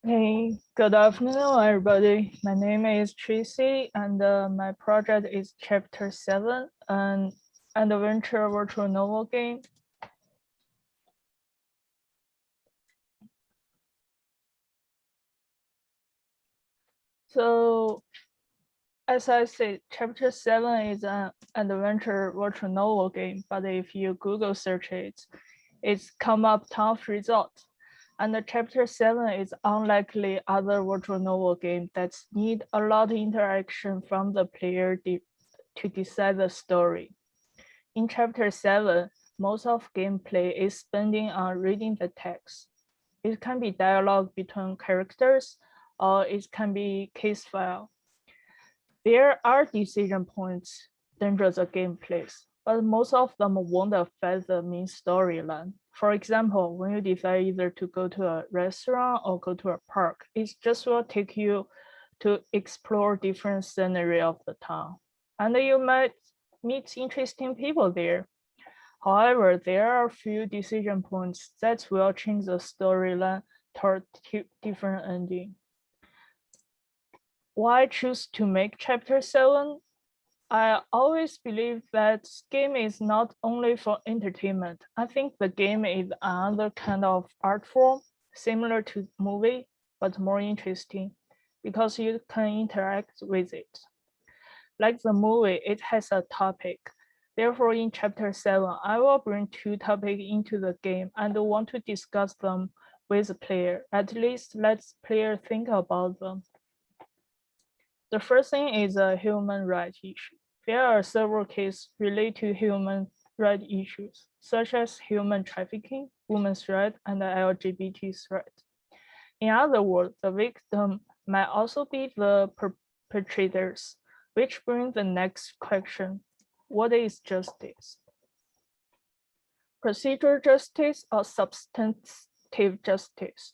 Hey, good afternoon, everybody. My name is Tracy, and my project is Chapter 7, an adventure virtual novel game. So, as I said, Chapter 7 is an adventure virtual novel game, but if you Google search it, it's come up ton of results. And the Chapter 7 is unlikely other virtual novel game that need a lot of interaction from the player to decide the story. In Chapter 7, most of gameplay is spending on reading the text. It can be dialogue between characters, or it can be case file. There are decision points during the gameplay, but most of them won't affect the main storyline. For example, when you decide either to go to a restaurant or go to a park, it just will take you to explore different scenery of the town. And you might meet interesting people there. However, there are a few decision points that will change the storyline toward different ending. Why choose to make Chapter 7? I always believe that game is not only for entertainment. I think the game is another kind of art form, similar to movie, but more interesting because you can interact with it. Like the movie, it has a topic. Therefore, in Chapter 7, I will bring two topics into the game and want to discuss them with the player. At least let the player think about them. The first thing is a human rights issue. There are several cases related to human rights issues, such as human trafficking, women's rights, and the LGBT rights. In other words, the victim might also be the perpetrators, which brings the next question. What is justice? Procedural justice or substantive justice?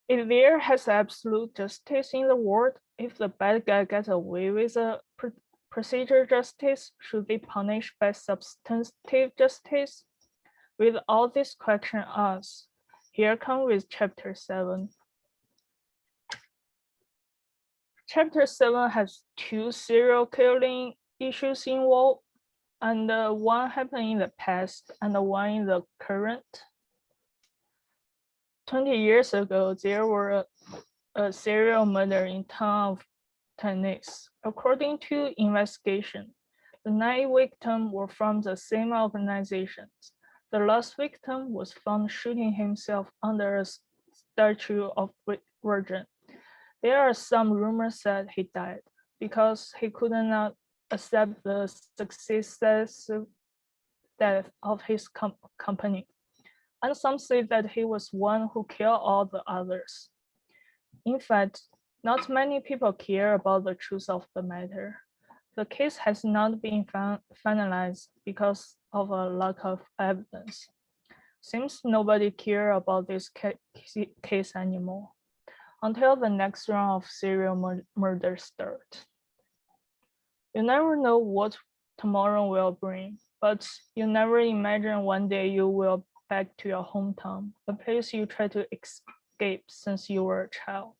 If there has absolute justice in the world, if the bad guy gets away with a procedural justice, should they punish by substantive justice? With all these questions asked, here comes with Chapter 7. Chapter 7 has two serial killing issues involved, and one happened in the past and one in the current. 20 years ago, there were a serial murder in town of Tennessee. According to investigation, the 9 victims were from the same organization. The last victim was found shooting himself under a statue of Virgin. There are some rumors that he died because he could not accept the successive death of his company. And some say that he was one who killed all the others. In fact, not many people care about the truth of the matter. The case has not been finalized because of a lack of evidence. Seems nobody cares about this case anymore until the next round of serial murder starts. You never know what tomorrow will bring, but you never imagine one day you will back to your hometown, a place you try to escape since you were a child.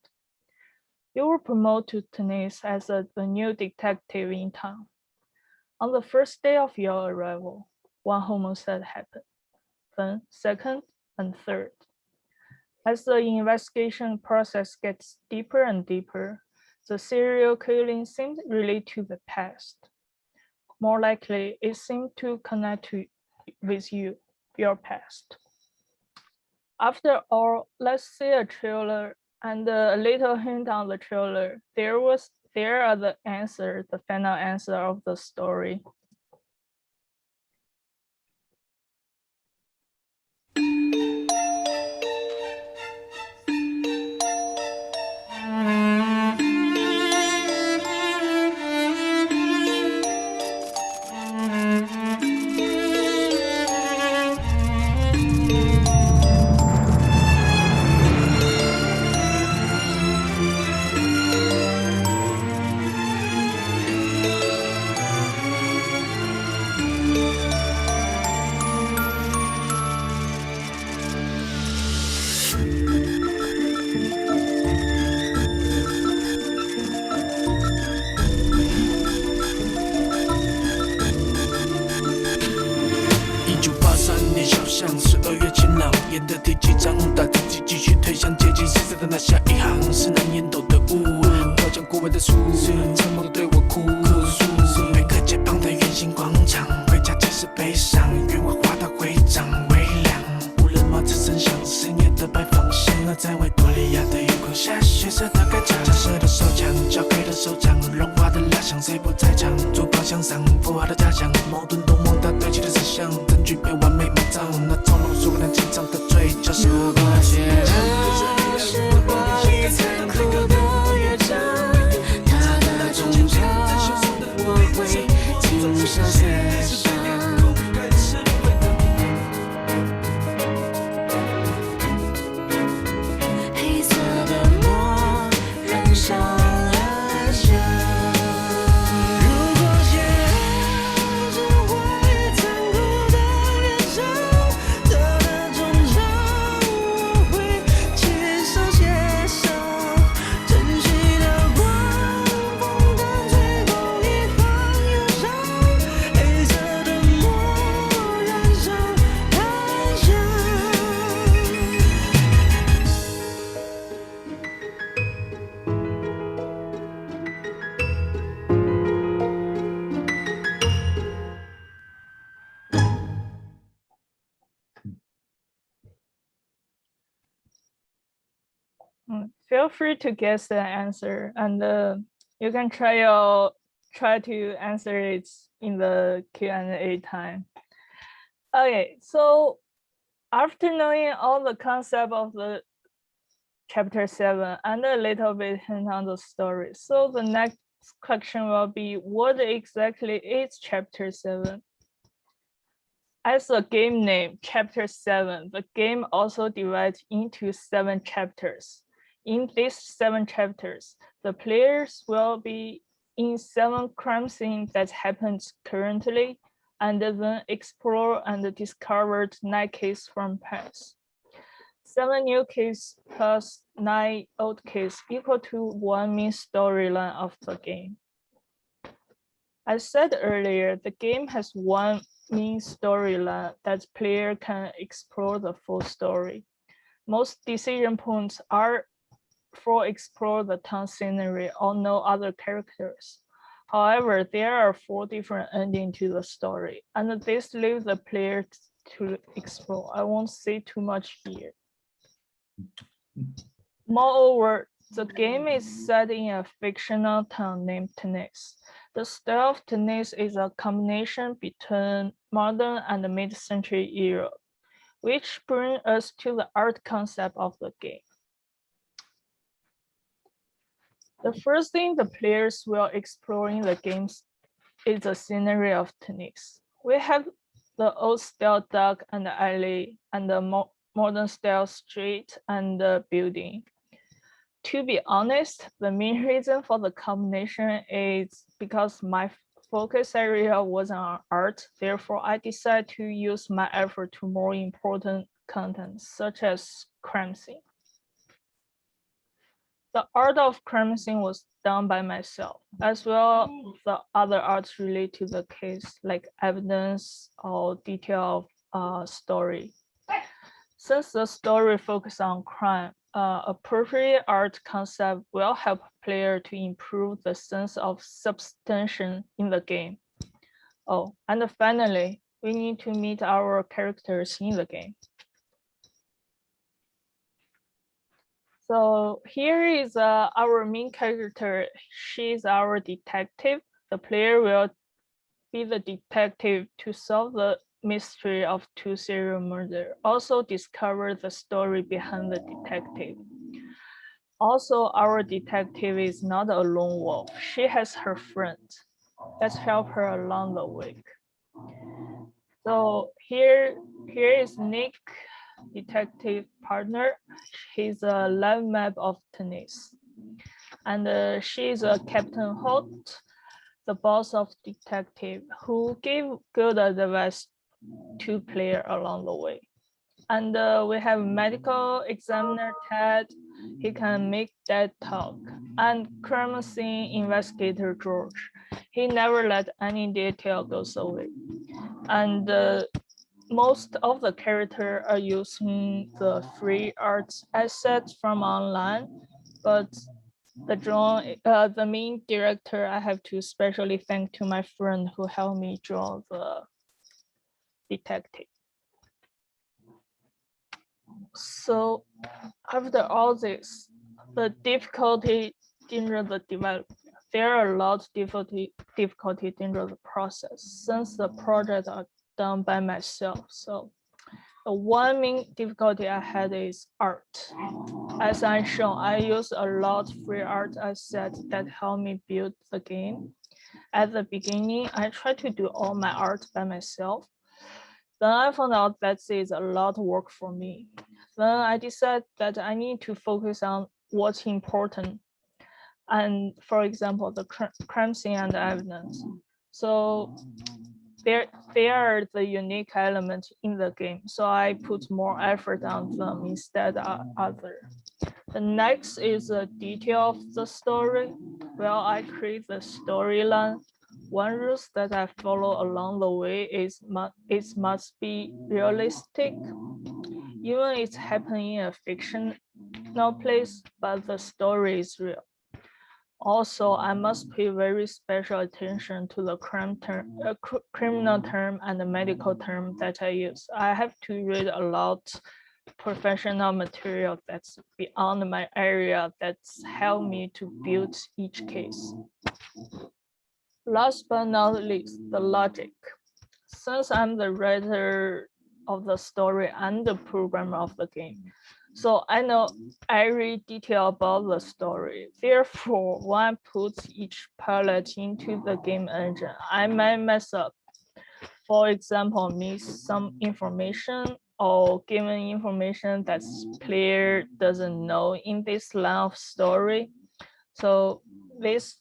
You were promoted to Tennessee as the new detective in town. On the first day of your arrival, one homicide happened, then second and third. As the investigation process gets deeper and deeper, the serial killing seems related to the past. More likely, it seems to connect with you, your past. After all, let's see a trailer and a little hint on the trailer. There are the final answer of the story. 演的第几章，大自己继续推向阶级，死的那下一行是难言斗的雾，飘向过外的树，沉默的对我哭诉，每个街旁的圆形广场，回家即是悲伤，愿我花到会长微凉，无人帽子声响，10年的白放线，而在维多利亚的月光下，血色的盖章，假设的手枪，交给了手掌，融化的蜡像，谁不在场？坐包厢上，符号的假象，矛盾都蒙大堆砌的思想，证据被完美埋葬，那种浓缩量紧张的嘴角是如果写的是话语残酷的乐章，它的终章我会亲手写上。黑色的墨染上了香。如果写的是话语残酷的乐章，它的终章我会亲手写上。珍惜的光，风灯吹动一行忧伤，黑色的墨染上檀香。Feel free to guess the answer, and you can try to answer it in the Q&A time. Okay, so after knowing all the concept of the chapter 7 and a little bit hint on the story, so the next question will be, what exactly is chapter 7? As a game name, chapter 7, the game also divides into 7 chapters. In these 7 chapters, the players will be in 7 crime scenes that happens currently, and then explore and discover 9 cases from past. 7 new cases plus 9 old cases equal to 1 main storyline of the game. I said earlier, the game has 1 main storyline that player can explore the full story. Most decision points are for explore the town scenery or no other characters. However, there are 4 different endings to the story, and this leaves the player to explore. I won't say too much here. Moreover, the game is set in a fictional town named Tunis. The style of Tunis is a combination between modern and mid-century Europe, which brings us to the art concept of the game. The first thing the players will explore in the games is the scenery of Tunis. We have the old style dock and alley, and the modern style street and the building. To be honest, the main reason for the combination is because my focus area was on art. Therefore, I decided to use my effort to more important content, such as crime scene. The art of crime scene was done by myself, as well the other arts related to the case, like evidence or detail of story. Since the story focuses on crime, appropriate art concept will help player to improve the sense of substantiation in the game. Oh, and finally, we need to meet our characters in the game. So here is our main character. She's our detective. The player will be the detective to solve the mystery of 2 serial murders. Also discover the story behind the detective. Also, our detective is not a lone wolf. She has her friends. Let's help her along the way. So here is Nick, detective partner. He's a live map of Tunis. And she's a Captain Holt, the boss of detective, who gave good advice to player along the way. And we have medical examiner Ted. He can make that talk. And crime scene investigator George. He never let any detail go away. And most of the characters are using the free art assets from online, but the main director, I have to specially thank to my friend who helped me draw the detective. So after all this, the difficulty during the development, there are a lot of difficulty during the process since the projects are done by myself. So the one main difficulty I had is art. As I shown, I use a lot of free art assets that help me build the game. At the beginning, I tried to do all my art by myself. Then I found out that is a lot of work for me. Then I decided that I need to focus on what's important. And for example, the crime scene and the evidence. So they are the unique element in the game. So I put more effort on them instead of other. The next is the detail of the story. Well, I create the storyline. One rule that I follow along the way is it must be realistic. Even it's happening in a fictional place, but the story is real. Also, I must pay very special attention to the criminal term and the medical term that I use. I have to read a lot professional material that's beyond my area that's helped me to build each case. Last but not least, the logic. Since I'm the writer of the story and the programmer of the game, so I know every detail about the story. Therefore, when I put each pilot into the game engine, I might mess up. For example, miss some information or given information that player doesn't know in this line of story. So this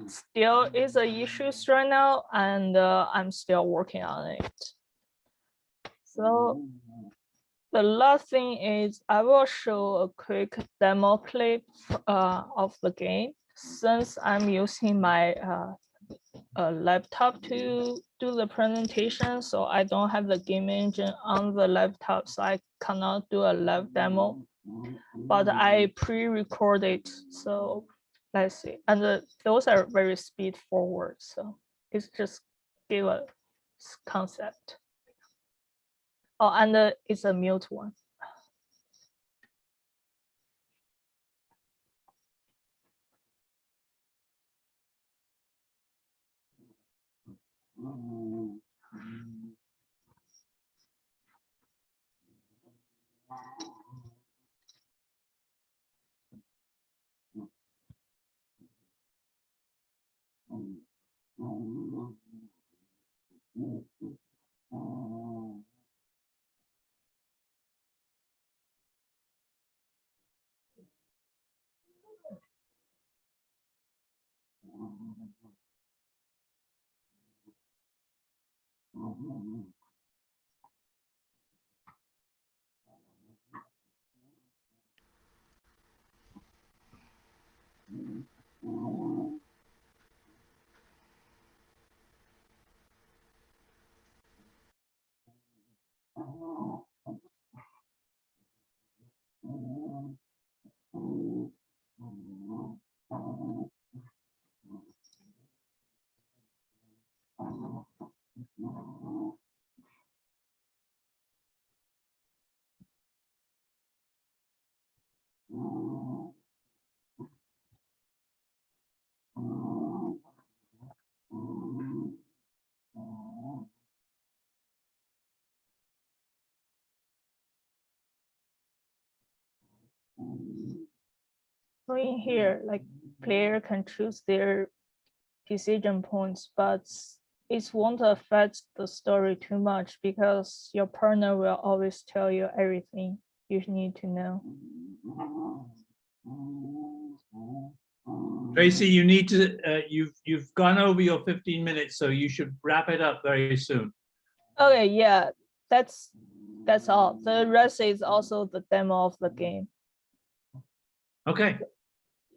still is an issue right now, and I'm still working on it. So the last thing is I will show a quick demo clip of the game since I'm using my laptop to do the presentation. So I don't have the game engine on the laptop, so I cannot do a live demo, but I pre-recorded. So let's see. And those are very speed forward. So it's just give a concept. Oh, and it's a mute one. So in here, like player can choose their decision points, but it won't affect the story too much because your partner will always tell you everything you need to know. Tracy, you need to, you've gone over your 15 minutes, so you should wrap it up very soon. Okay, yeah, that's all. The rest is also the demo of the game. Okay.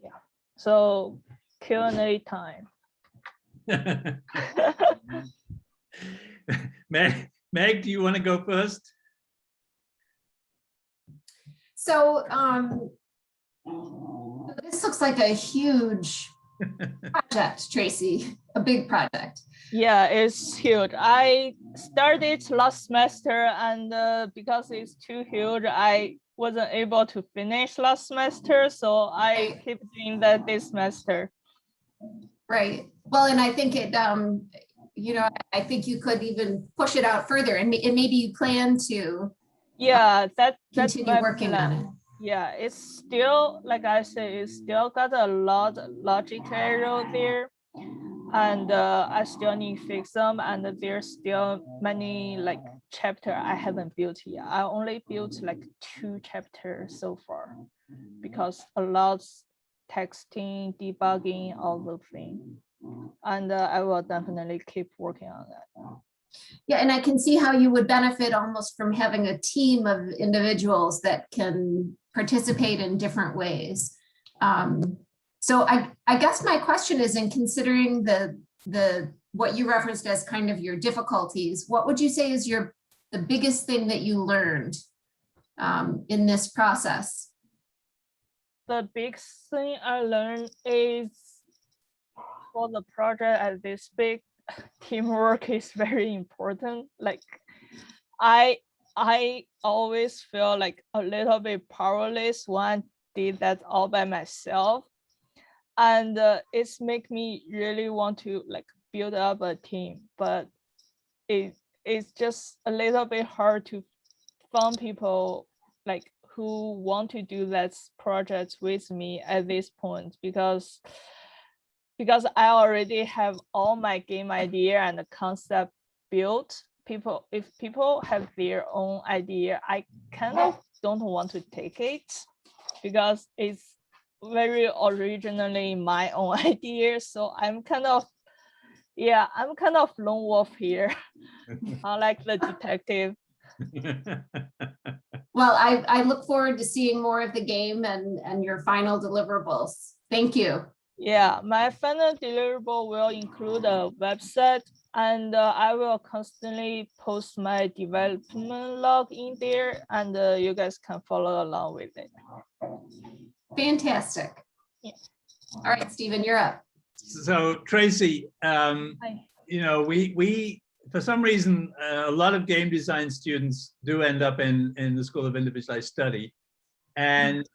Yeah. So Q&A time. May Meg, do you want to go first? So this looks like a huge project, Tracy, a big project. Yeah, it's huge. I started last semester, and because it's too huge, I wasn't able to finish last semester, so I keep doing that this semester. Right. Well, and I think it, you know, I think you could even push it out further, and maybe you plan to Yeah, that's continue my working plan. on it. Yeah, it's still, like I said, it's still got a lot of logic error there, and I still need to fix them, and there's still many like chapter I haven't built yet. I only built like 2 chapters so far because a lot texting, debugging, all the things, and I will definitely keep working on that. Yeah, and I can see how you would benefit almost from having a team of individuals that can participate in different ways. So I guess my question is, in considering the what you referenced as kind of your difficulties, what would you say is the biggest thing that you learned in this process? The big thing I learned is for the project at this big, teamwork is very important. Like I always feel like a little bit powerless when I did that all by myself, and it's make me really want to like build up a team, but it's just a little bit hard to find people like who want to do that project with me at this point, because I already have all my game idea and the concept built. If people have their own idea, I kind of don't want to take it because it's very originally my own idea. So I'm kind of lone wolf here. I like the detective. Well, I look forward to seeing more of the game and your final deliverables. Thank you. Yeah, my final deliverable will include a website, and I will constantly post my development log in there, and you guys can follow along with it. Fantastic. Yeah. All right, Stephen, you're up. So Tracy, you know, we for some reason, a lot of game design students do end up in the School of Individualized Study, and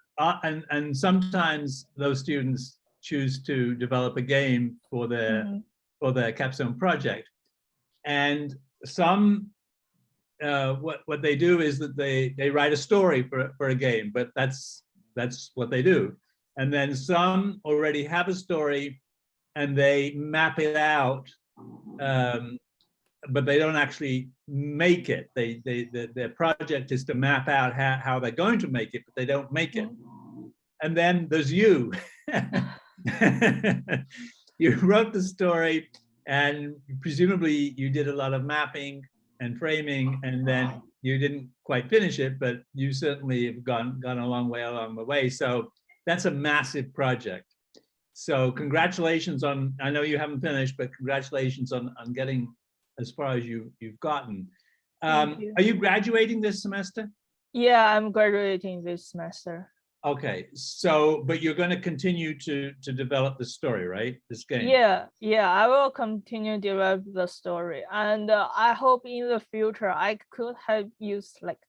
sometimes those students choose to develop a game for their capstone project. And some what they do is that they write a story for a game, but that's what they do. And then some already have a story and they map it out, but they don't actually make it. Their project is to map out how they're going to make it, but they don't make it. And then there's you. You wrote the story, and presumably you did a lot of mapping and framing, and then you didn't quite finish it, but you certainly have gone a long way along the way. So that's a massive project. So congratulations on, I know you haven't finished, but congratulations on getting as far as you've gotten. Are you graduating this semester? Yeah, I'm graduating this semester. Okay, so, but you're going to continue to develop the story, right? This game. Yeah, I will continue to develop the story, and I hope in the future I could have used like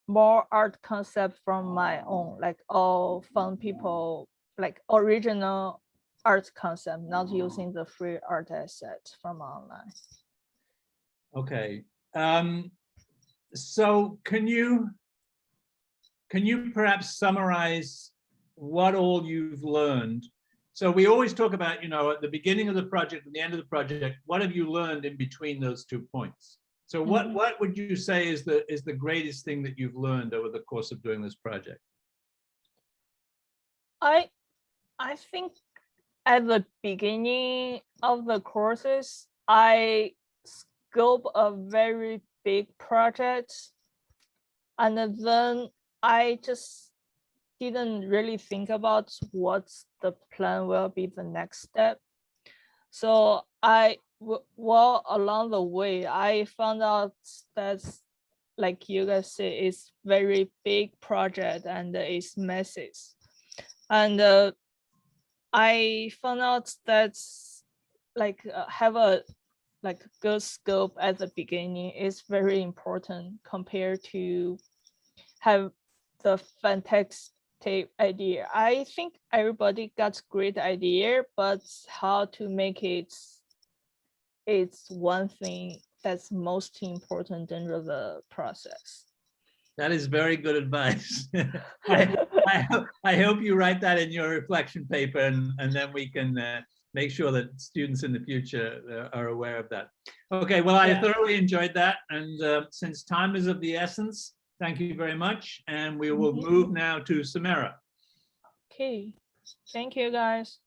more art concept from my own, like all fun people, like original art concept, not using the free art asset from online. Okay, so can you perhaps summarize what all you've learned? So we always talk about, you know, at the beginning of the project and the end of the project, what have you learned in between those 2 points? So what would you say is the greatest thing that you've learned over the course of doing this project? I think at the beginning of the courses, I scope a very big project, and then I just didn't really think about what's the plan will be the next step. So well, along the way, I found out that's, like you guys say, it's very big project and it's massive. And I found out that's like have a good scope at the beginning is very important compared to have the fantastic idea. I think everybody got great idea, but how to make it's one thing that's most important in the process. That is very good advice. I hope you write that in your reflection paper, and then we can make sure that students in the future are aware of that. Okay, well, I thoroughly enjoyed that. And since time is of the essence, thank you very much. And we will move now to Samara. Okay, thank you guys.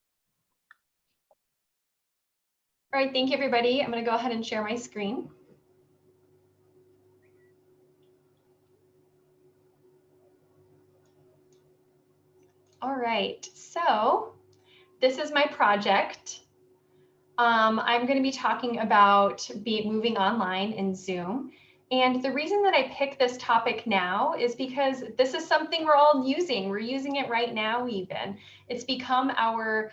All right, thank you, everybody. I'm going to go ahead and share my screen. All right, so this is my project. I'm going to be talking about moving online in Zoom. And the reason that I picked this topic now is because this is something we're all using. We're using it right now even. It's become a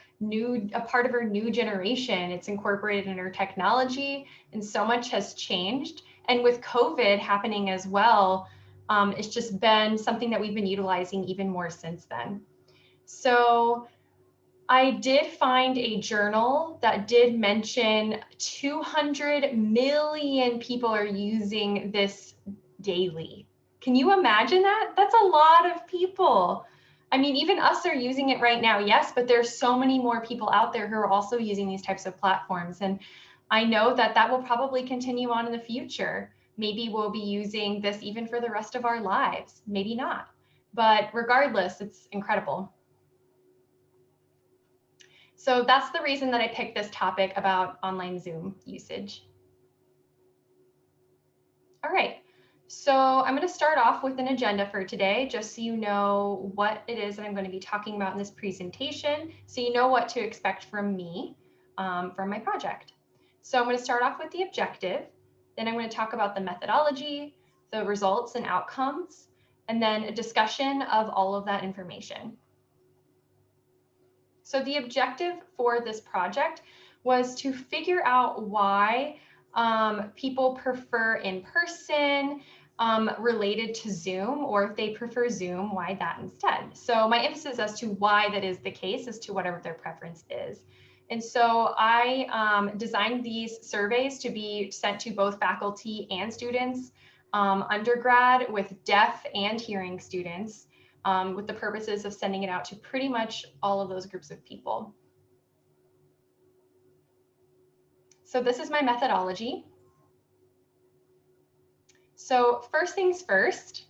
part of our new generation. It's incorporated in our technology, and so much has changed. And with COVID happening as well, it's just been something that we've been utilizing even more since then. So I did find a journal that did mention 200 million people are using this daily. Can you imagine that? That's a lot of people. I mean, even us are using it right now, yes, but there's so many more people out there who are also using these types of platforms. And I know that that will probably continue on in the future. Maybe we'll be using this even for the rest of our lives, maybe not. But regardless, it's incredible. So that's the reason that I picked this topic about online Zoom usage. All right, so I'm going to start off with an agenda for today, just so you know what it is that I'm going to be talking about in this presentation, so you know what to expect from me from my project. So I'm going to start off with the objective, then I'm going to talk about the methodology, the results and outcomes, and then a discussion of all of that information. So the objective for this project was to figure out why people prefer in-person related to Zoom, or if they prefer Zoom, why that instead. So my emphasis as to why that is the case as to whatever their preference is. And so I designed these surveys to be sent to both faculty and students, undergrad with deaf and hearing students, with the purposes of sending it out to pretty much all of those groups of people. So this is my methodology. So first things first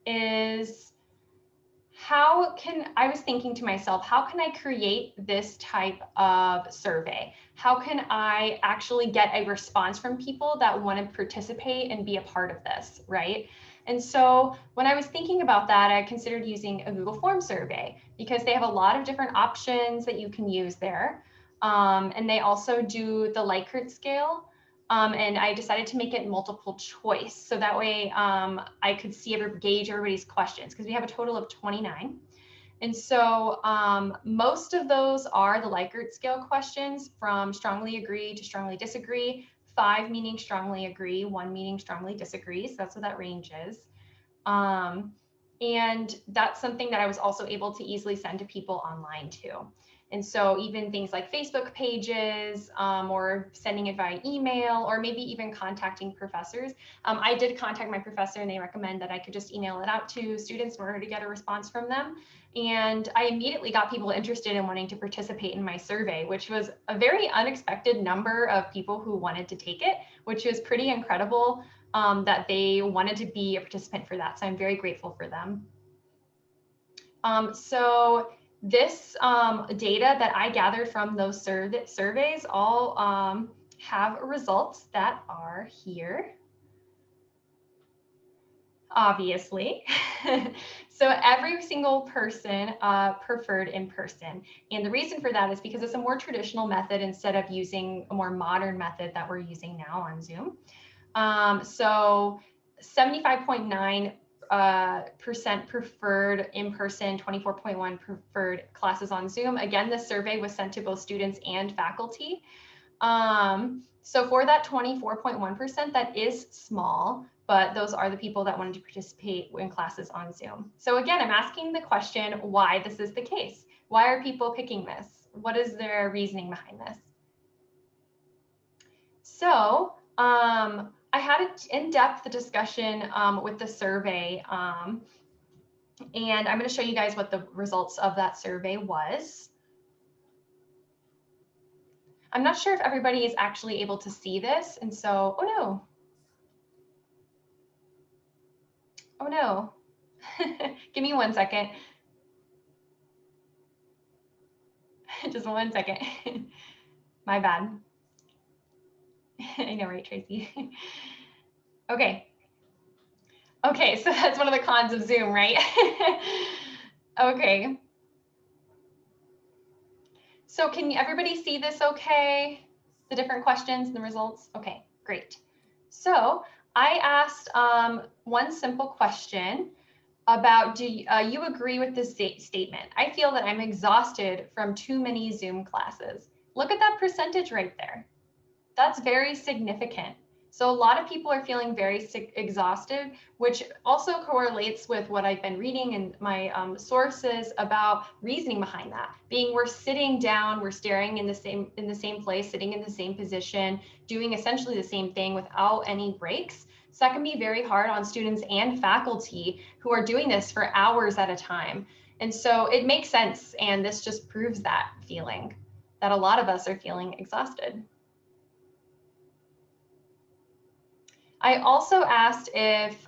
is I was thinking to myself, how can I create this type of survey? How can I actually get a response from people that want to participate and be a part of this, right? And so when I was thinking about that, I considered using a Google Form survey because they have a lot of different options that you can use there. And they also do the Likert scale. And I decided to make it multiple choice. So that way I could gauge everybody's questions, because we have a total of 29. And so most of those are the Likert scale questions, from strongly agree to strongly disagree, 5 meaning strongly agree, 1 meaning strongly disagree. So that's what that range is. And that's something that I was also able to easily send to people online too. And so even things like Facebook pages, or sending it via email, or maybe even contacting professors. I did contact my professor, and they recommend that I could just email it out to students in order to get a response from them. And I immediately got people interested in wanting to participate in my survey, which was a very unexpected number of people who wanted to take it, which was pretty incredible that they wanted to be a participant for that. So I'm very grateful for them. So this data that I gathered from those surveys all have results that are here. obviously. So every single person preferred in person. And the reason for that is because it's a more traditional method instead of using a more modern method that we're using now on Zoom. So 75.9% preferred in person, 24.1 preferred classes on Zoom. Again, this survey was sent to both students and faculty. So for that 24.1%, that is small, but those are the people that wanted to participate in classes on Zoom. So again, I'm asking the question why this is the case. Why are people picking this? What is their reasoning behind this? So I had an in-depth discussion with the survey, and I'm going to show you guys what the results of that survey was. I'm not sure if everybody is actually able to see this, and so, oh no. Oh no. Give me 1 second. Just 1 second. My bad. I know, right, Tracy? Okay. Okay, so that's one of the cons of Zoom, right? Okay. So can everybody see this okay? The different questions and the results? Okay, great. So I asked one simple question about, do you agree with this statement? I feel that I'm exhausted from too many Zoom classes. Look at that percentage right there. That's very significant. So a lot of people are feeling very exhausted, which also correlates with what I've been reading in my sources about reasoning behind that. We're sitting down, we're staring in the same place, sitting in the same position, doing essentially the same thing without any breaks. So that can be very hard on students and faculty who are doing this for hours at a time. And so it makes sense. And this just proves that feeling that a lot of us are feeling exhausted. I also asked if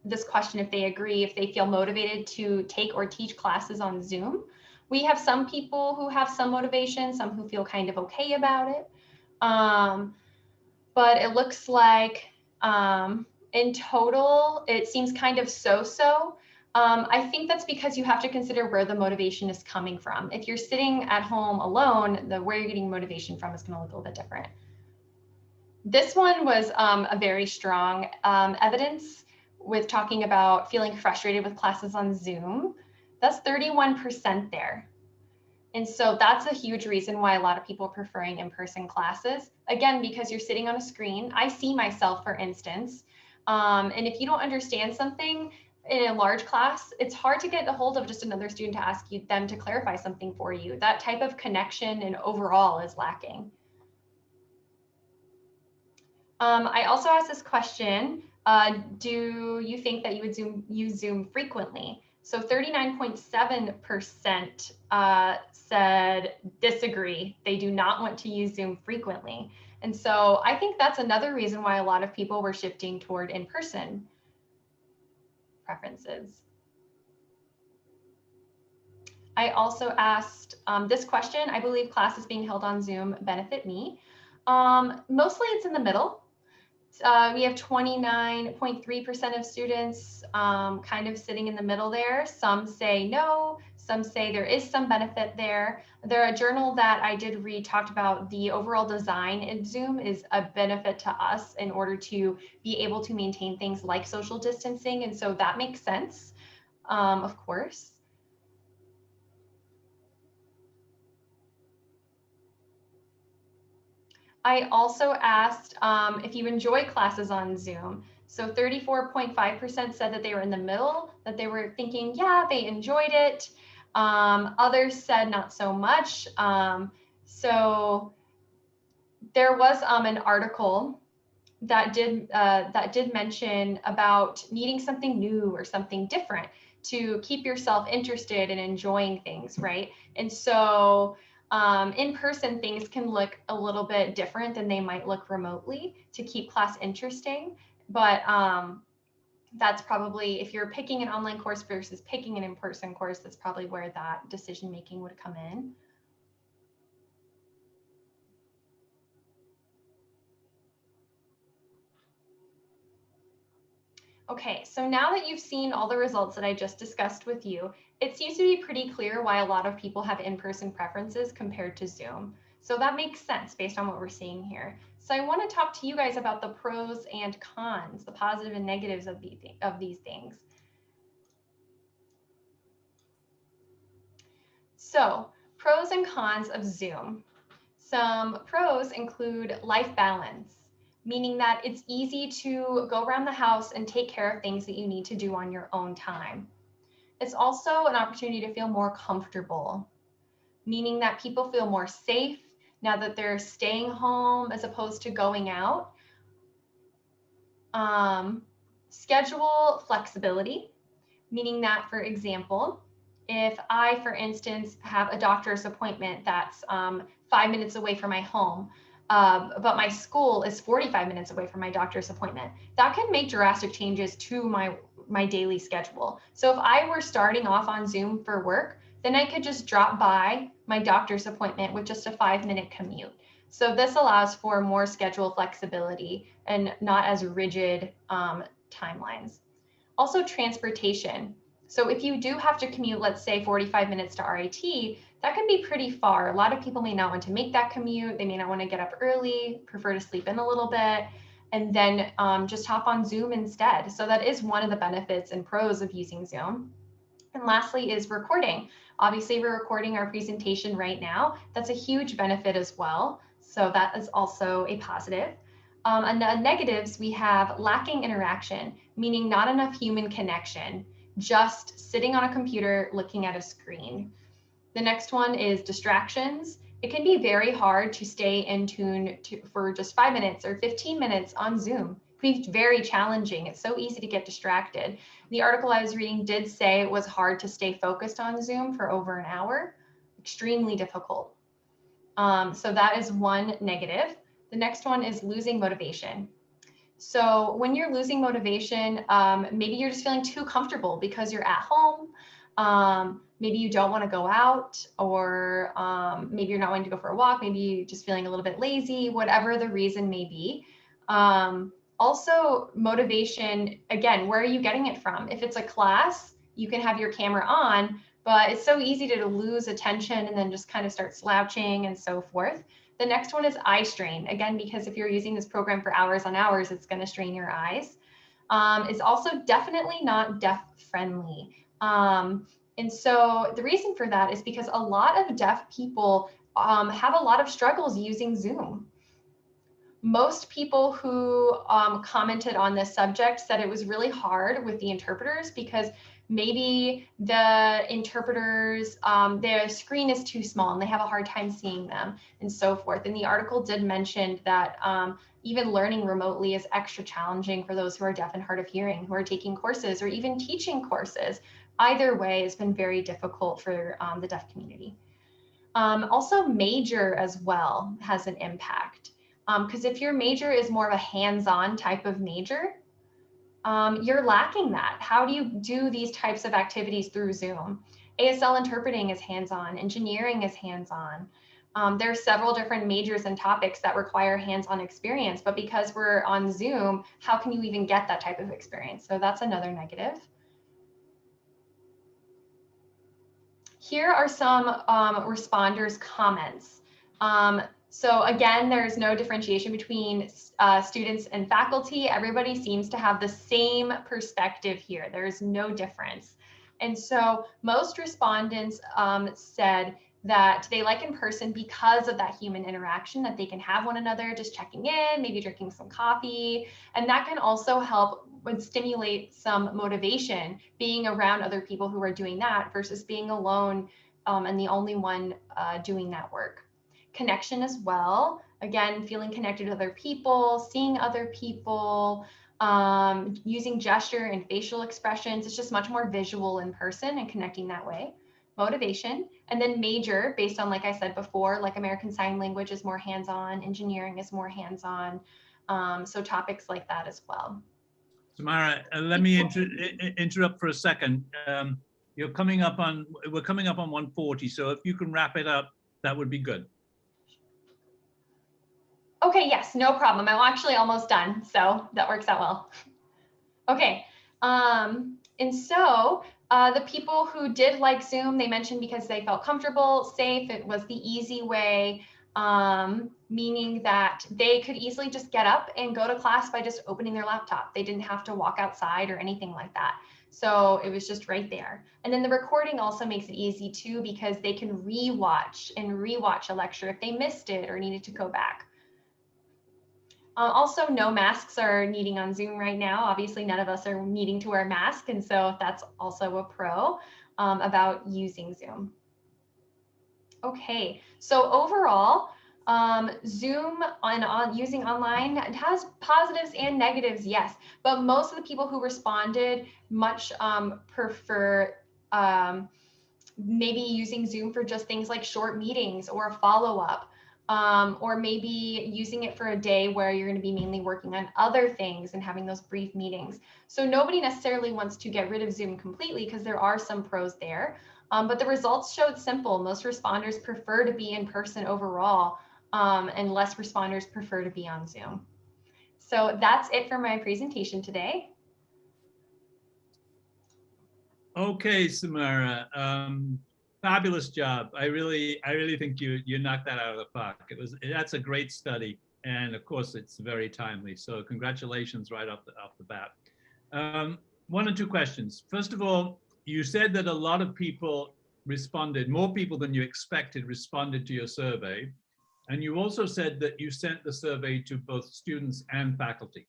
this question, if they agree, if they feel motivated to take or teach classes on Zoom. We have some people who have some motivation, some who feel kind of okay about it. But it looks like in total, it seems kind of so-so. I think that's because you have to consider where the motivation is coming from. If you're sitting at home alone, where you're getting motivation from is going to look a little bit different. This one was a very strong evidence with talking about feeling frustrated with classes on Zoom. That's 31% there. And so that's a huge reason why a lot of people are preferring in-person classes. Again, because you're sitting on a screen. I see myself, for instance. And if you don't understand something in a large class, it's hard to get a hold of just another student to ask them to clarify something for you. That type of connection and overall is lacking. I also asked this question, do you think that you would use Zoom frequently? So 39.7% said disagree. They do not want to use Zoom frequently. And so I think that's another reason why a lot of people were shifting toward in-person preferences. I also asked this question, I believe classes being held on Zoom benefit me. Mostly it's in the middle. We have 29.3% of students kind of sitting in the middle there. Some say no, some say there is some benefit there. A journal that I did read talked about the overall design in Zoom is a benefit to us in order to be able to maintain things like social distancing. And so that makes sense, of course. I also asked if you enjoy classes on Zoom. So 34.5% said that they were in the middle, that they were thinking, yeah, they enjoyed it. Others said not so much. So there was an article that did mention about needing something new or something different to keep yourself interested in enjoying things, right? And so in-person things can look a little bit different than they might look remotely to keep class interesting. But that's probably, if you're picking an online course versus picking an in-person course, that's probably where that decision-making would come in. Okay, so now that you've seen all the results that I just discussed with you, it seems to be pretty clear why a lot of people have in-person preferences compared to Zoom. So that makes sense based on what we're seeing here. So I want to talk to you guys about the pros and cons, the positive and negatives of these things. So pros and cons of Zoom. Some pros include life balance, meaning that it's easy to go around the house and take care of things that you need to do on your own time. It's also an opportunity to feel more comfortable, meaning that people feel more safe now that they're staying home as opposed to going out. Schedule flexibility, meaning that, for example, if I, for instance, have a doctor's appointment that's 5 minutes away from my home, but my school is 45 minutes away from my doctor's appointment, that can make drastic changes to my daily schedule. So if I were starting off on Zoom for work, then I could just drop by my doctor's appointment with just a 5-minute commute. So this allows for more schedule flexibility and not as rigid timelines. Also, transportation. So if you do have to commute, let's say 45 minutes to RIT, that can be pretty far. A lot of people may not want to make that commute. They may not want to get up early, prefer to sleep in a little bit, and then just hop on Zoom instead. So that is one of the benefits and pros of using Zoom. And lastly is recording. Obviously, we're recording our presentation right now. That's a huge benefit as well. So that is also a positive. And the negatives, we have lacking interaction, meaning not enough human connection, just sitting on a computer looking at a screen. The next one is distractions. It can be very hard to stay in tune for just 5 minutes or 15 minutes on Zoom. It can be very challenging. It's so easy to get distracted. The article I was reading did say it was hard to stay focused on Zoom for over an hour, extremely difficult. So that is one negative. The next one is losing motivation. So when you're losing motivation, maybe you're just feeling too comfortable because you're at home. Maybe you don't want to go out, or maybe you're not wanting to go for a walk. Maybe you're just feeling a little bit lazy, whatever the reason may be. Also, motivation, again, where are you getting it from? If it's a class, you can have your camera on, but it's so easy to lose attention and then just kind of start slouching and so forth. The next one is eye strain. Again, because if you're using this program for hours on hours, it's going to strain your eyes. It's also definitely not deaf friendly. And so the reason for that is because a lot of deaf people have a lot of struggles using Zoom. Most people who commented on this subject said it was really hard with the interpreters because maybe the interpreters, their screen is too small and they have a hard time seeing them and so forth. And the article did mention that even learning remotely is extra challenging for those who are deaf and hard of hearing, who are taking courses or even teaching courses. Either way, it's been very difficult for the deaf community. Also, major as well has an impact. Because if your major is more of a hands-on type of major, you're lacking that. How do you do these types of activities through Zoom? ASL interpreting is hands-on, engineering is hands-on. There are several different majors and topics that require hands-on experience, but because we're on Zoom, how can you even get that type of experience? So that's another negative. Here are some responders' comments. So again, there's no differentiation between students and faculty. Everybody seems to have the same perspective here. There's no difference. And so most respondents said that they like in person because of that human interaction, that they can have one another just checking in, maybe drinking some coffee. And that can also help would stimulate some motivation, being around other people who are doing that versus being alone and the only one doing that work. Connection as well, again, feeling connected to other people, seeing other people, using gesture and facial expressions. It's just much more visual in person and connecting that way. Motivation, and then major, based on, like I said before, like American Sign Language is more hands-on, engineering is more hands-on, so topics like that as well. Samara, let me interrupt for a second. We're coming up on 1:40, so if you can wrap it up, that would be good. Okay, yes, no problem. I'm actually almost done, so that works out well. Okay, And so the people who did like Zoom, they mentioned because they felt comfortable, safe, it was the easy way, meaning that they could easily just get up and go to class by just opening their laptop. They didn't have to walk outside or anything like that. So it was just right there. And then the recording also makes it easy too, because they can rewatch a lecture if they missed it or needed to go back. Also, no masks are needing on Zoom right now. Obviously, none of us are needing to wear a mask. And so that's also a pro about using Zoom. Okay, so overall, Zoom using online, it has positives and negatives, yes, but most of the people who responded much prefer maybe using Zoom for just things like short meetings or a follow-up, or maybe using it for a day where you're going to be mainly working on other things and having those brief meetings. So nobody necessarily wants to get rid of Zoom completely, because there are some pros there. But the results showed simple. Most responders prefer to be in person overall, and less responders prefer to be on Zoom. So that's it for my presentation today. Okay, Samara, fabulous job. I really think you knocked that out of the park. That's a great study, and of course it's very timely. So congratulations right off the bat. One or two questions. First of all, you said that a lot of people responded, more people than you expected responded to your survey. And you also said that you sent the survey to both students and faculty.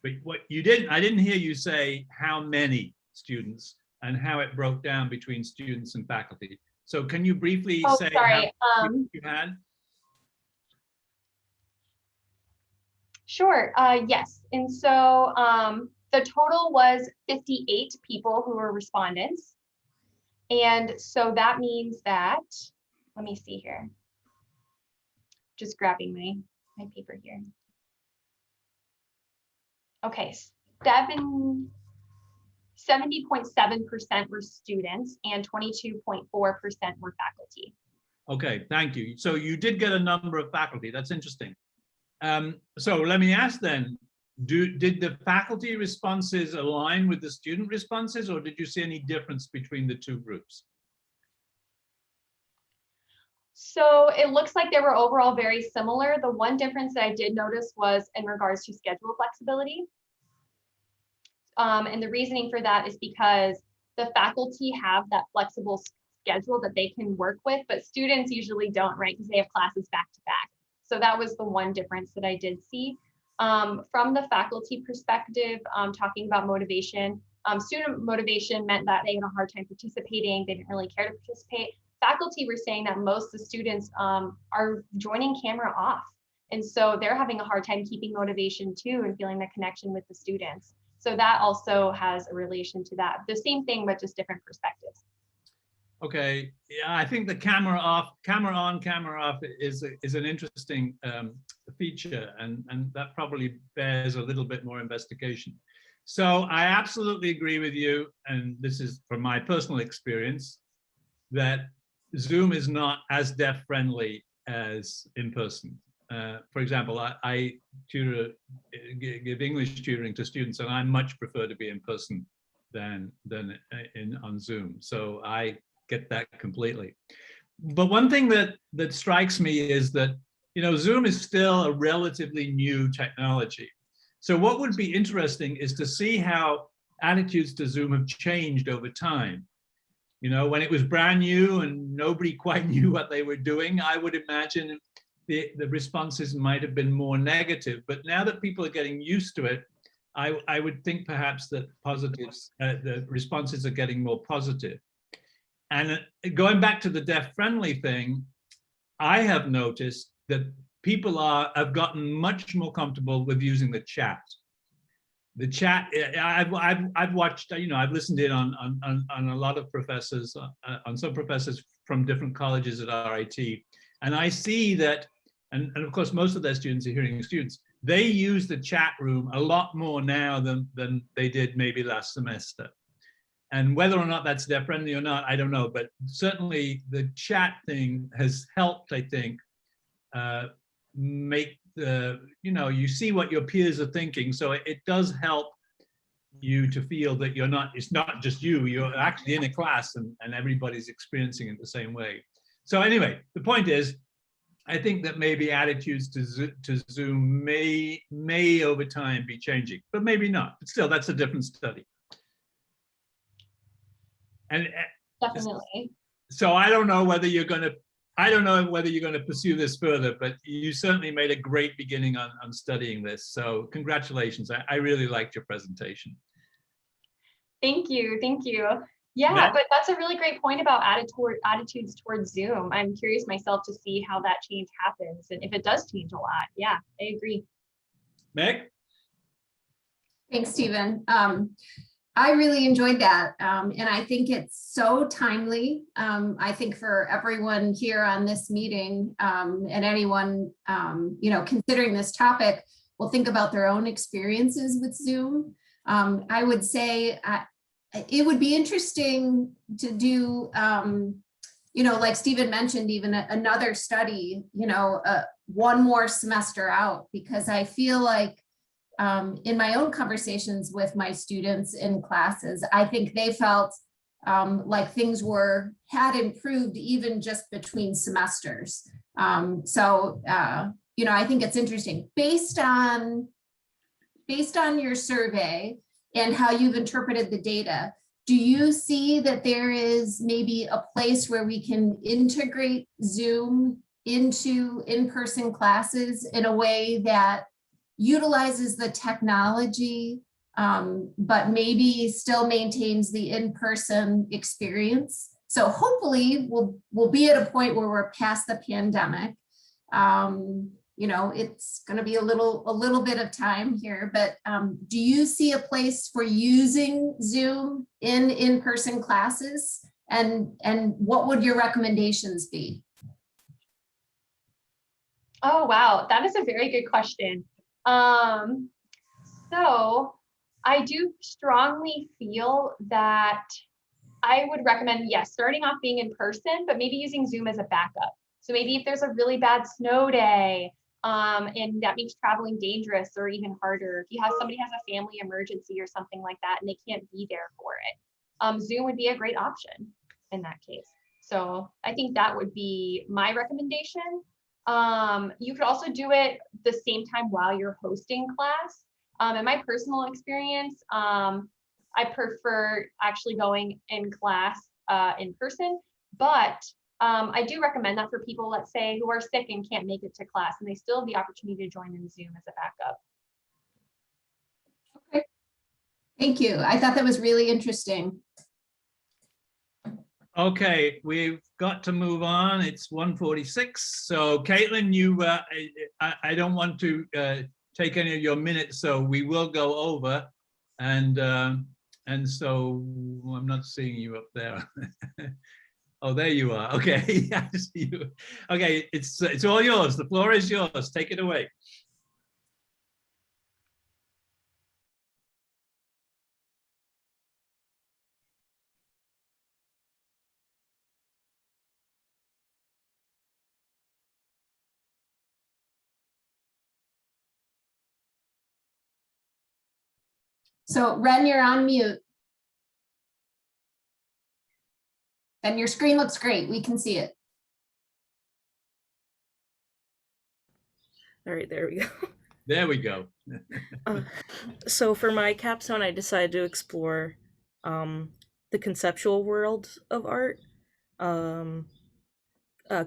But what you didn't, I didn't hear you say how many students and how it broke down between students and faculty. So can you briefly say sorry. how many you had? Sure, yes. And so the total was 58 people who were respondents. And so that means that, let me see here. Just grabbing my paper here. Okay, 70.7% were students and 22.4% were faculty. Okay, thank you. So you did get a number of faculty. That's interesting. So let me ask then, did the faculty responses align with the student responses, or did you see any difference between the two groups? So it looks like they were overall very similar. The one difference that I did notice was in regards to schedule flexibility. And the reasoning for that is because the faculty have that flexible schedule that they can work with, but students usually don't, right? Because they have classes back to back. So that was the one difference that I did see. From the faculty perspective, talking about motivation, student motivation meant that they had a hard time participating. They didn't really care to participate. Faculty were saying that most of the students are joining camera off. And so they're having a hard time keeping motivation too and feeling the connection with the students. So that also has a relation to that. The same thing, but just different perspectives. Okay, yeah, I think the camera off, camera on, camera off is an interesting feature, and that probably bears a little bit more investigation. So I absolutely agree with you, and this is from my personal experience, that Zoom is not as deaf friendly as in person. For example, I give English tutoring to students, and I much prefer to be in person than on Zoom. So I get that completely. But one thing that strikes me is that, you know, Zoom is still a relatively new technology. So what would be interesting is to see how attitudes to Zoom have changed over time. You know, when it was brand new and nobody quite knew what they were doing, I would imagine the responses might have been more negative. But now that people are getting used to it, I would think perhaps that the responses are getting more positive. And going back to the deaf-friendly thing, I have noticed that people have gotten much more comfortable with using the chat. The chat, I've watched, you know, I've listened in on a lot of professors, on some professors from different colleges at RIT, and I see that, and of course most of their students are hearing students, they use the chat room a lot more now than they did maybe last semester. And whether or not that's deaf friendly or not, I don't know, but certainly the chat thing has helped, I think, make the, you know, you see what your peers are thinking. So it does help you to feel that it's not just you're actually in a class and everybody's experiencing it the same way. So anyway, the point is, I think that maybe attitudes to Zoom may over time be changing, but maybe not. But still, that's a different study. And Definitely. so I don't know whether you're going to pursue this further, but you certainly made a great beginning on studying this. So congratulations. I really liked your presentation. Thank you. Thank you. Yeah, but that's a really great point about attitudes towards Zoom. I'm curious myself to see how that change happens and if it does change a lot. Yeah, I agree. Meg? Thanks, Stephen. I really enjoyed that. And I think it's so timely. I think for everyone here on this meeting and anyone, considering this topic, will think about their own experiences with Zoom. I would say it would be interesting to do, like Stephen mentioned, even another study, one more semester out, because I feel like in my own conversations with my students in classes, I think they felt like things had improved even just between semesters. I think it's interesting based on your survey and how you've interpreted the data. Do you see that there is maybe a place where we can integrate Zoom into in-person classes in a way that utilizes the technology, but maybe still maintains the in-person experience? So hopefully we'll be at a point where we're past the pandemic. It's going to be a little bit of time here, but do you see a place for using Zoom in-person classes, and what would your recommendations be? Oh, wow. That is a very good question. So I do strongly feel that I would recommend, yes, starting off being in person, but maybe using Zoom as a backup. So maybe if there's a really bad snow day, and that makes traveling dangerous or even harder, if somebody has a family emergency or something like that and they can't be there for it, Zoom would be a great option in that case. So I think that would be my recommendation. You could also do it the same time while you're hosting class. In my personal experience, I prefer actually going in class in person, but I do recommend that for people, let's say, who are sick and can't make it to class, and they still have the opportunity to join in Zoom as a backup. Okay, thank you. I thought that was really interesting. Okay, we've got to move on. It's 1:46. So Caitlin, I don't want to take any of your minutes, so we will go over. And so I'm not seeing you up there. Oh, there you are. Okay, I see you. Okay, it's all yours. The floor is yours. Take it away. So Wren, you're on mute. And your screen looks great. We can see it. All right, there we go. There we go. So for my capstone, I decided to explore the conceptual world of art.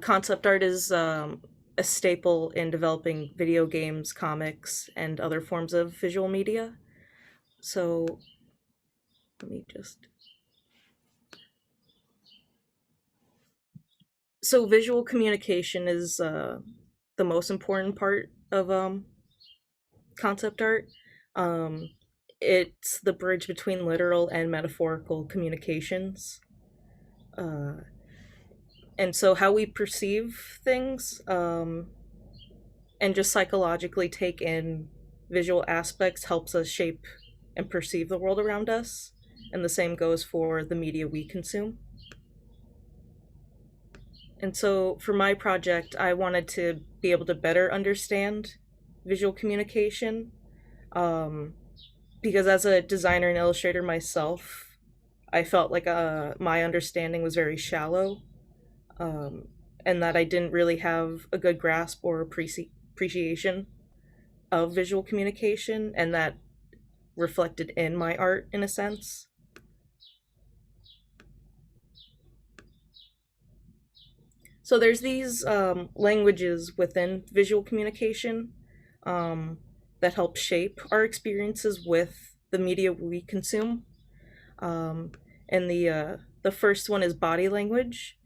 Concept art is a staple in developing video games, comics, and other forms of visual media. So let me just... So visual communication is the most important part of concept art. It's the bridge between literal and metaphorical communications. And so how we perceive things and just psychologically take in visual aspects helps us shape and perceive the world around us. And the same goes for the media we consume. And so for my project, I wanted to be able to better understand visual communication. because as a designer and illustrator myself, I felt like my understanding was very shallow, and that I didn't really have a good grasp or appreciation of visual communication, and that reflected in my art in a sense. So there's these languages within visual communication that help shape our experiences with the media we consume. And the first one is body language.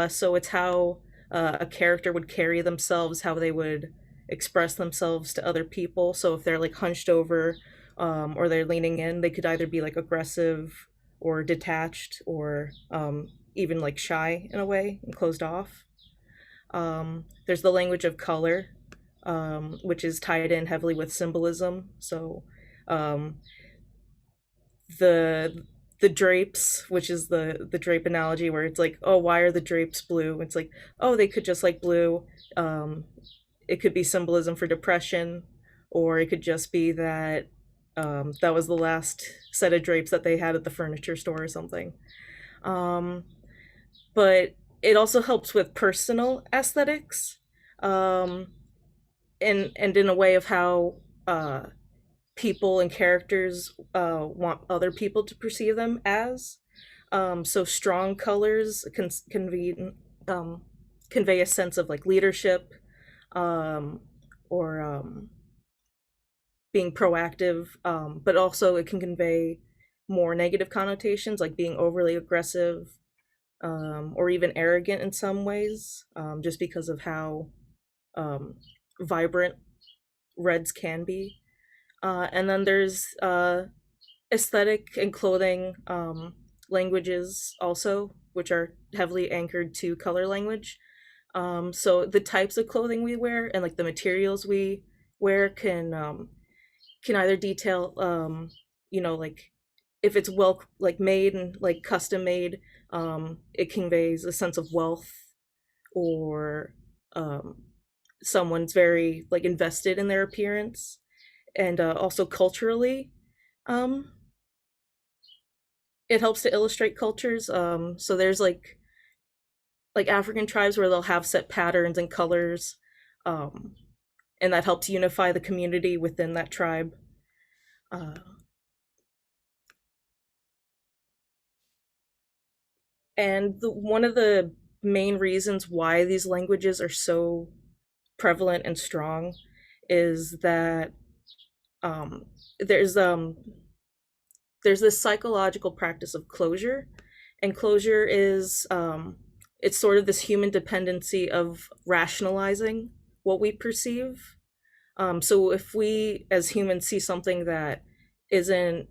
So it's how a character would carry themselves, how they would express themselves to other people. So if they're like hunched over or they're leaning in, they could either be like aggressive or detached or even like shy in a way and closed off. There's the language of color, which is tied in heavily with symbolism. So the drapes, which is the drape analogy, where it's like, oh, why are the drapes blue? It's like, oh, they could just like blue. It could be symbolism for depression, or it could just be that that was the last set of drapes that they had at the furniture store or something. But it also helps with personal aesthetics, and in a way of how people and characters want other people to perceive them as. So strong colors can convey a sense of like leadership, or being proactive, but also it can convey more negative connotations, like being overly aggressive, or even arrogant in some ways, just because of how vibrant reds can be. And then there's aesthetic and clothing languages also, which are heavily anchored to color language. So the types of clothing we wear and like the materials we wear can either detail, like if it's well like made and like custom made, it conveys a sense of wealth, or someone's very like invested in their appearance. And also culturally, it helps to illustrate cultures. So there's like African tribes where they'll have set patterns and colors, and that helps unify the community within that tribe. And one of the main reasons why these languages are so prevalent and strong is that there's this psychological practice of closure, and closure is it's sort of this human dependency of rationalizing what we perceive. So if we as humans see something that isn't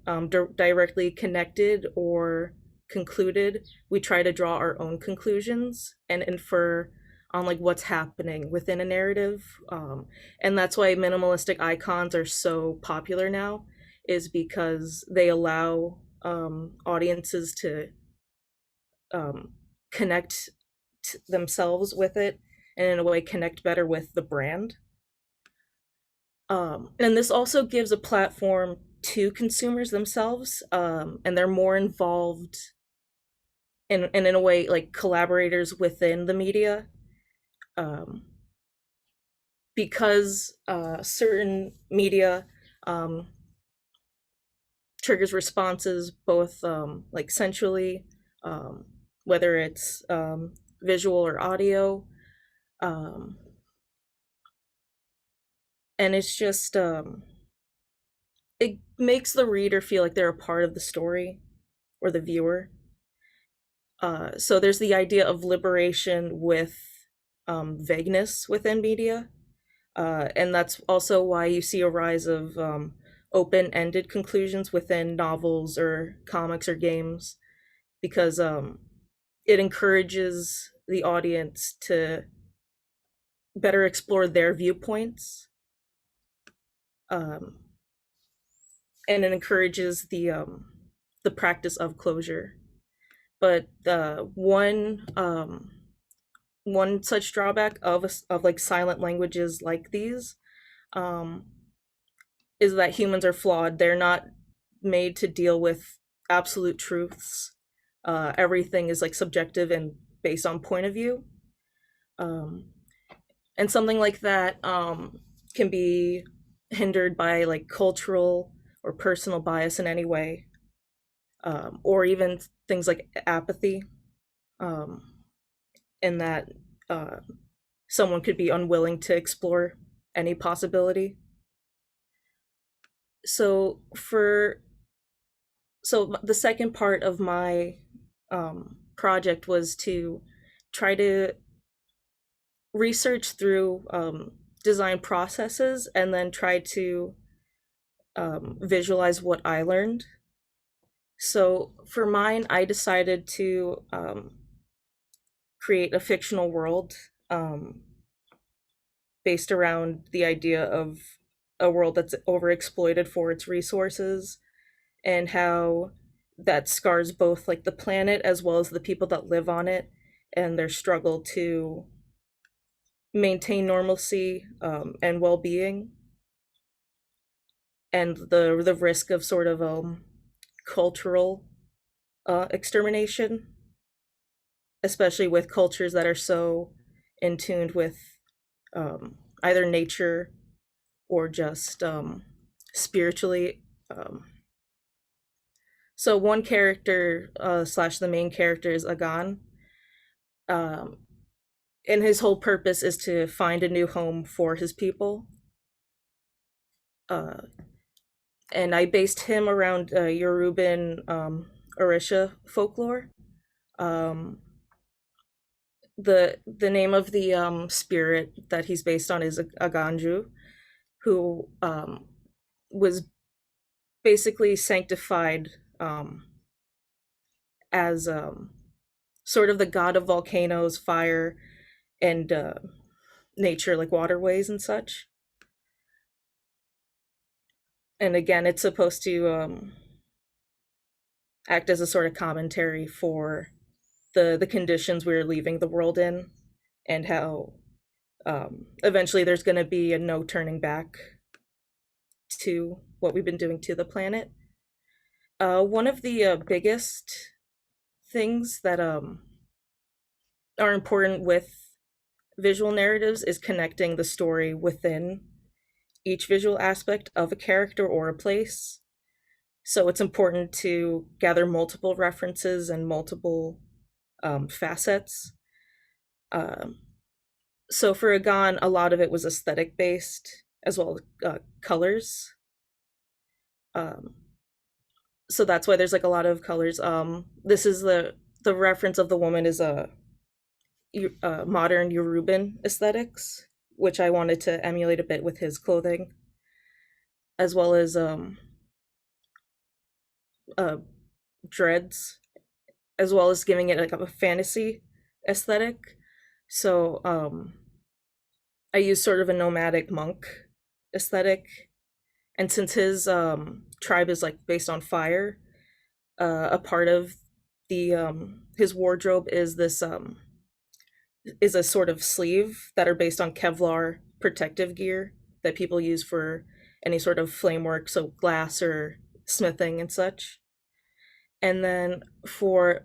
directly connected or concluded, we try to draw our own conclusions and infer on like what's happening within a narrative. And that's why minimalistic icons are so popular now, is because they allow audiences to connect themselves with it, and in a way connect better with the brand. And this also gives a platform to consumers themselves, and they're more involved and in a way like collaborators within the media, because certain media triggers responses both like sensually, whether it's visual or audio, and it's just it makes the reader feel like they're a part of the story, or the viewer. So there's the idea of liberation with vagueness within media, and that's also why you see a rise of open-ended conclusions within novels or comics or games, because it encourages the audience to better explore their viewpoints, and it encourages the practice of closure. But one such drawback of like silent languages like these is that humans are flawed. They're not made to deal with absolute truths. Everything is like subjective and based on point of view. And something like that can be hindered by like cultural or personal bias in any way, or even things like apathy, in that someone could be unwilling to explore any possibility. So the second part of my project was to try to research through design processes and then try to visualize what I learned. So for mine, I decided to create a fictional world based around the idea of a world that's overexploited for its resources, and how that scars both like the planet as well as the people that live on it, and their struggle to maintain normalcy and well-being, and the risk of sort of cultural extermination, especially with cultures that are so in tune with either nature or just spiritually. So one character slash the main character is Agan, and his whole purpose is to find a new home for his people. And I based him around Yoruban Orisha folklore. The name of the spirit that he's based on is Aganju, who was basically sanctified as sort of the god of volcanoes, fire, and nature, like waterways and such. And again, it's supposed to act as a sort of commentary for the conditions we're leaving the world in, and how eventually there's going to be a no turning back to what we've been doing to the planet. One of the biggest things that are important with visual narratives is connecting the story within each visual aspect of a character or a place. So it's important to gather multiple references and multiple facets. So for Agan, a lot of it was aesthetic based, as well as colors. So that's why there's like a lot of colors. This is the reference of the woman is a modern Yoruban aesthetics, which I wanted to emulate a bit with his clothing, as well as dreads, as well as giving it like a fantasy aesthetic. So I used sort of a nomadic monk aesthetic, and since his tribe is like based on fire, a part of the his wardrobe is this is a sort of sleeve that are based on Kevlar protective gear that people use for any sort of flame work, so glass or smithing and such. And then for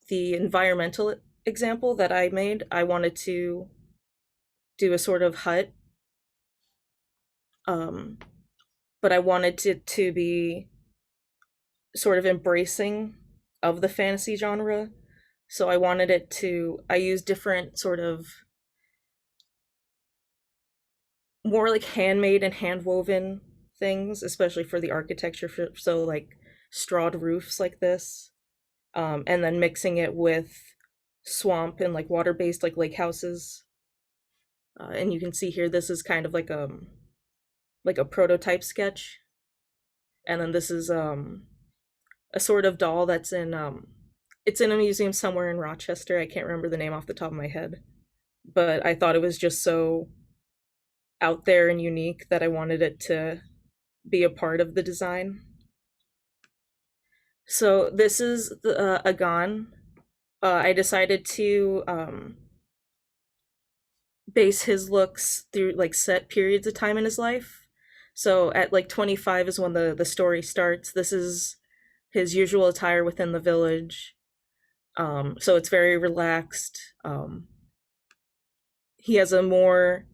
the environmental example that I made, I wanted to do a sort of hut, but I wanted it to be sort of embracing of the fantasy genre. So I wanted it to, I used different sort of more like handmade and hand-woven things, especially for the architecture, so like strawed roofs like this, and then mixing it with swamp and like water-based like lake houses. And you can see here, this is kind of like a prototype sketch. And then this is a sort of doll that's in it's in a museum somewhere in Rochester. I can't remember the name off the top of my head, but I thought it was just so out there and unique that I wanted it to be a part of the design. So this is the Agan. I decided to base his looks through like set periods of time in his life. So at like 25 is when the story starts. This is his usual attire within the village. So it's very relaxed. He has a more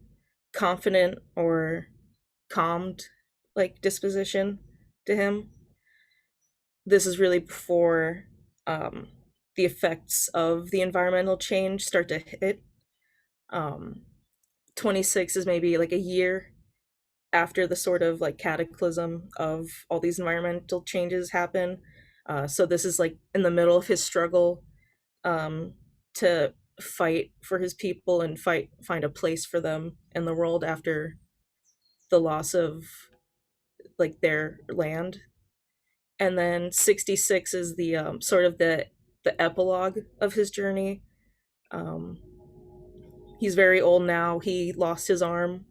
confident or calmed like disposition to him. This is really before the effects of the environmental change start to hit. Um, 26 is maybe like a year after the sort of like cataclysm of all these environmental changes happen. So this is like in the middle of his struggle to fight for his people and find a place for them in the world after the loss of like their land. And then 66 is the sort of the epilogue of his journey. Um, he's very old now. He lost his arm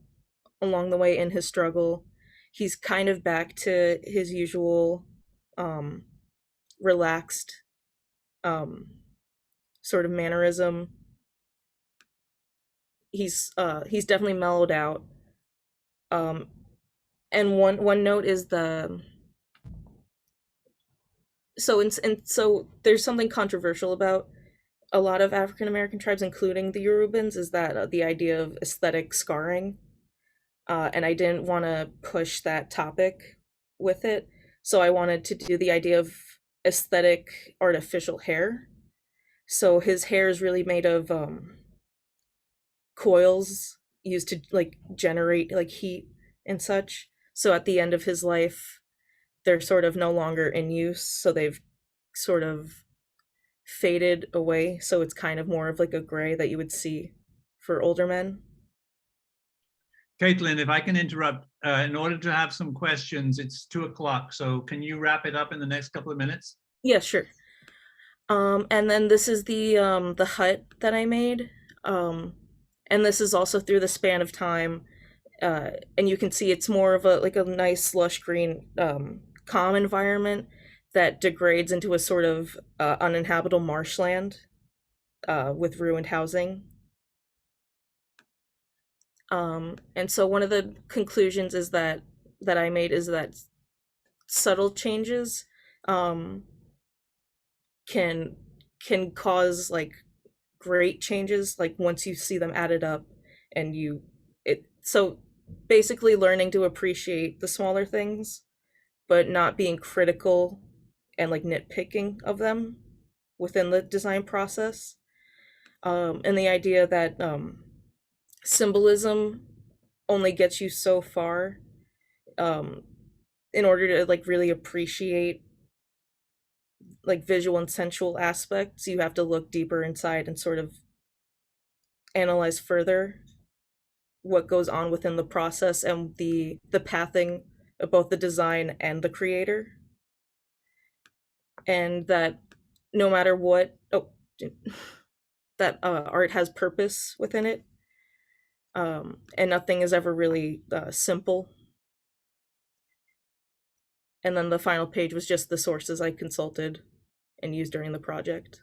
along the way in his struggle. He's kind of back to his usual relaxed sort of mannerism. He's definitely mellowed out. And one note is so there's something controversial about a lot of African American tribes, including the Yorubans, is that the idea of aesthetic scarring. And I didn't want to push that topic with it, so I wanted to do the idea of aesthetic artificial hair. So his hair is really made of coils used to like generate like heat and such. So at the end of his life, they're sort of no longer in use, so they've sort of faded away, so it's kind of more of like a gray that you would see for older men. Caitlin, if I can interrupt, in order to have some questions, it's 2:00, so can you wrap it up in the next couple of minutes? Yeah, sure. And then this is the hut that I made. And this is also through the span of time. And you can see it's more of a like a nice lush green calm environment that degrades into a sort of uninhabitable marshland with ruined housing. And so one of the conclusions is that I made is that subtle changes can cause like great changes, like once you see them added up. And so basically learning to appreciate the smaller things but not being critical and like nitpicking of them within the design process. And the idea that symbolism only gets you so far. In order to like really appreciate like visual and sensual aspects, you have to look deeper inside and sort of analyze further what goes on within the process and the pathing of both the design and the creator. And that no matter what, that art has purpose within it. And nothing is ever really simple. And then the final page was just the sources I consulted and used during the project.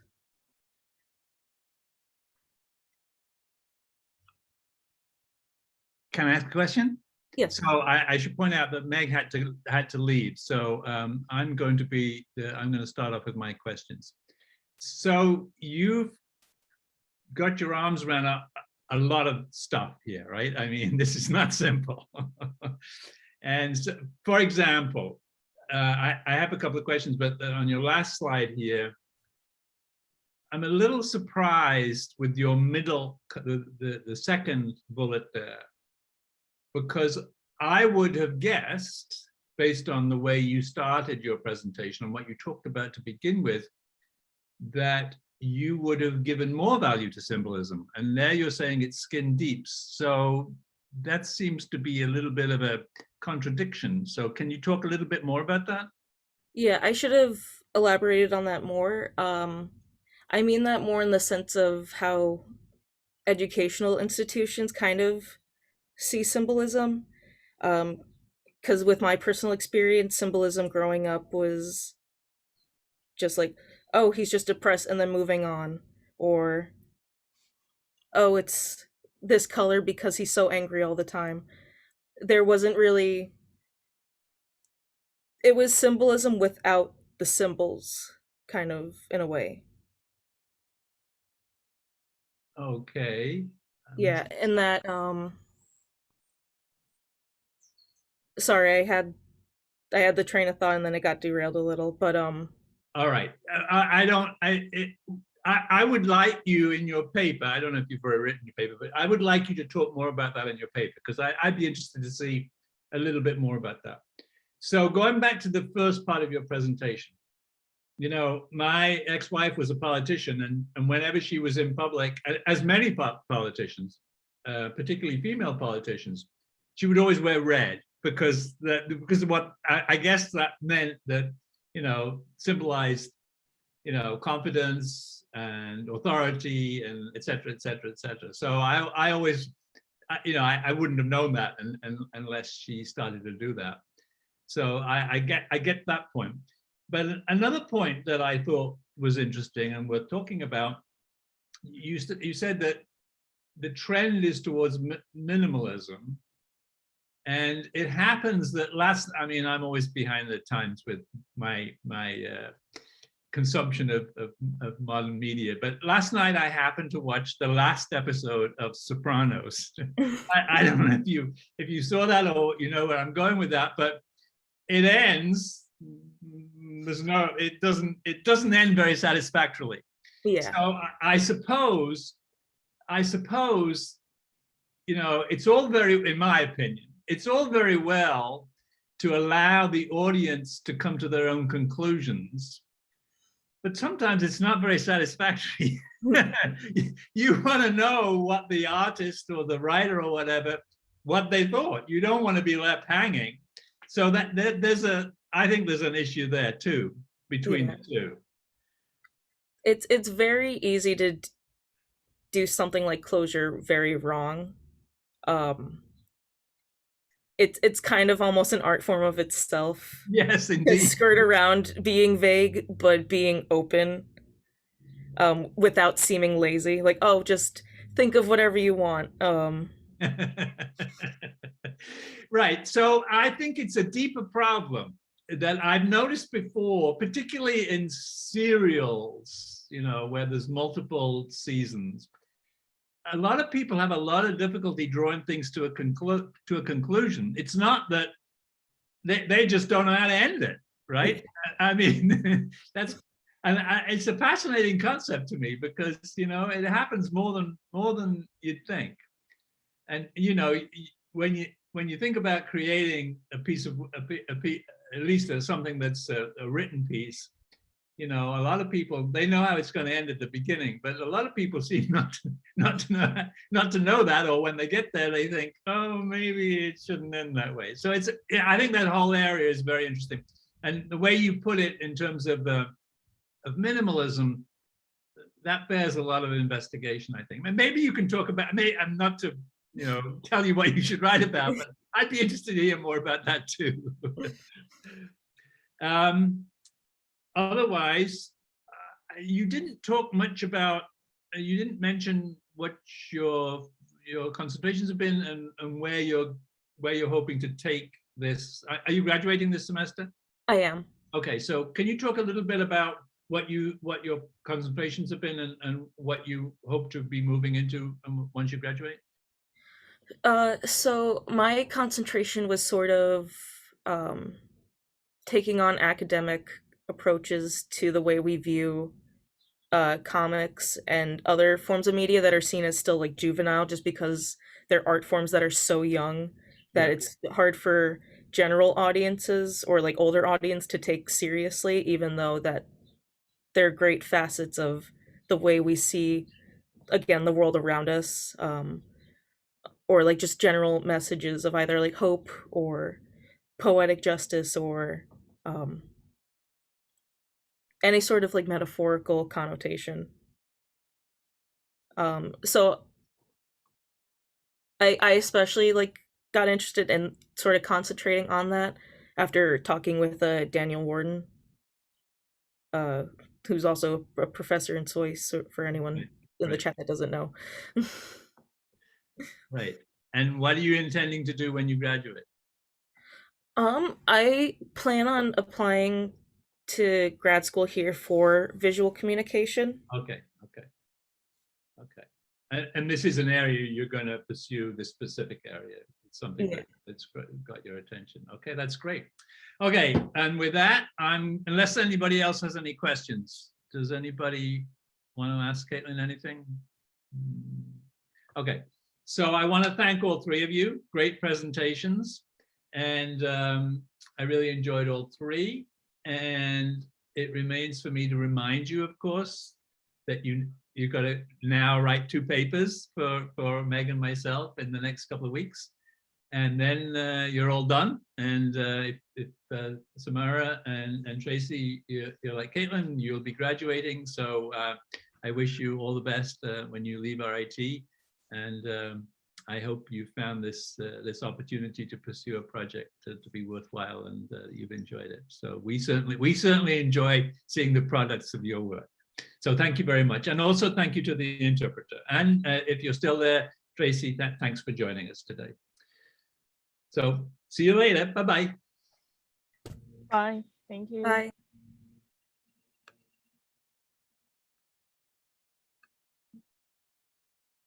Can I ask a question? Yes. So I should point out that Meg had to leave. So I'm going to start off with my questions. So you've got your arms around a lot of stuff here, right? I mean, this is not simple. And so, for example, I have a couple of questions, but on your last slide here, I'm a little surprised with your middle, the second bullet there, because I would have guessed, based on the way you started your presentation and what you talked about to begin with, that you would have given more value to symbolism. And there you're saying it's skin deep. So that seems to be a little bit of a contradiction. So can you talk a little bit more about that? Yeah, I should have elaborated on that more. I mean that more in the sense of how educational institutions kind of see symbolism. Because with my personal experience, symbolism growing up was just like, oh, he's just depressed and then moving on. Or, oh, it's this color because he's so angry all the time. There wasn't really it was symbolism without the symbols, kind of, in a way. Okay. Yeah, in that sorry, I had the train of thought and then it got derailed a little, but All right. I would like you in your paper, I don't know if you've already written your paper, but I would like you to talk more about that in your paper, because I'd be interested to see a little bit more about that. So going back to the first part of your presentation, you know, my ex-wife was a politician, and whenever she was in public, as many politicians, particularly female politicians, she would always wear red because of what I guess that meant, that, you know, symbolized, you know, confidence and authority and et cetera, et cetera, et cetera. So I always, you know, I wouldn't have known that unless she started to do that. So I get that point. But another point that I thought was interesting, and we're talking about, you said that the trend is towards minimalism. And it happens that I mean, I'm always behind the times with my consumption of modern media. But last night I happened to watch the last episode of Sopranos. I don't know if you saw that, or you know where I'm going with that, but it ends. It doesn't end very satisfactorily. yeah. So I suppose, you know, it's all very, in my opinion, it's all very well to allow the audience to come to their own conclusions, but sometimes it's not very satisfactory. You want to know what the artist or the writer or whatever, what they thought. You don't want to be left hanging. So that I think there's an issue there too, between the two. It's very easy to do something like Closure very wrong. It's kind of almost an art form of itself. Yes, indeed. Skirt around being vague but being open, without seeming lazy. Like, oh, just think of whatever you want. Right. So I think it's a deeper problem that I've noticed before, particularly in serials, you know, where there's multiple seasons. A lot of people have a lot of difficulty drawing things to a conclusion. It's not that they just don't know how to end it, right? I mean, it's a fascinating concept to me, because, you know, it happens more than you'd think. And, you know, when you think about creating a piece of at least something that's a written piece, you know, a lot of people, they know how it's going to end at the beginning, but a lot of people seem not to know that, or when they get there, they think, oh, maybe it shouldn't end that way. So I think that whole area is very interesting, and the way you put it in terms of minimalism, that bears a lot of investigation, I think. And maybe you can talk about. I'm not to, you know, tell you what you should write about, but I'd be interested to hear more about that too. Otherwise, you didn't talk much about, you didn't mention what your concentrations have been, and where you're hoping to take this. Are you graduating this semester? I am. Okay, so can you talk a little bit about what your concentrations have been, and what you hope to be moving into once you graduate? So my concentration was sort of taking on academic approaches to the way we view comics and other forms of media that are seen as still like juvenile, just because they're art forms that are so young that it's hard for general audiences or like older audience to take seriously, even though that they're great facets of the way we see, again, the world around us, or like just general messages of either like hope or poetic justice, or any sort of like metaphorical connotation. So I especially like got interested in sort of concentrating on that after talking with Daniel Warden, who's also a professor in SOIS, for anyone in the chat that doesn't know. Right. And what are you intending to do when you graduate? I plan on applying to grad school here for visual communication. Okay. And this is an area you're going to pursue, this specific area. It's something that's got your attention. Okay, that's great. Okay, and with that, unless anybody else has any questions, does anybody want to ask Caitlin anything? Okay, so I want to thank all three of you. Great presentations. And I really enjoyed all three. And it remains for me to remind you, of course, that you've got to now write 2 papers for Meg and myself in the next couple of weeks. And then you're all done. And if Samara and Tracy, you're like Caitlin, you'll be graduating. So I wish you all the best when you leave RIT. And I hope you found this opportunity to pursue a project to be worthwhile, and you've enjoyed it. So we certainly enjoy seeing the products of your work. So thank you very much. And also thank you to the interpreter. And if you're still there, Tracy, thanks for joining us today. So see you later. Bye-bye. Bye. Thank you. Bye.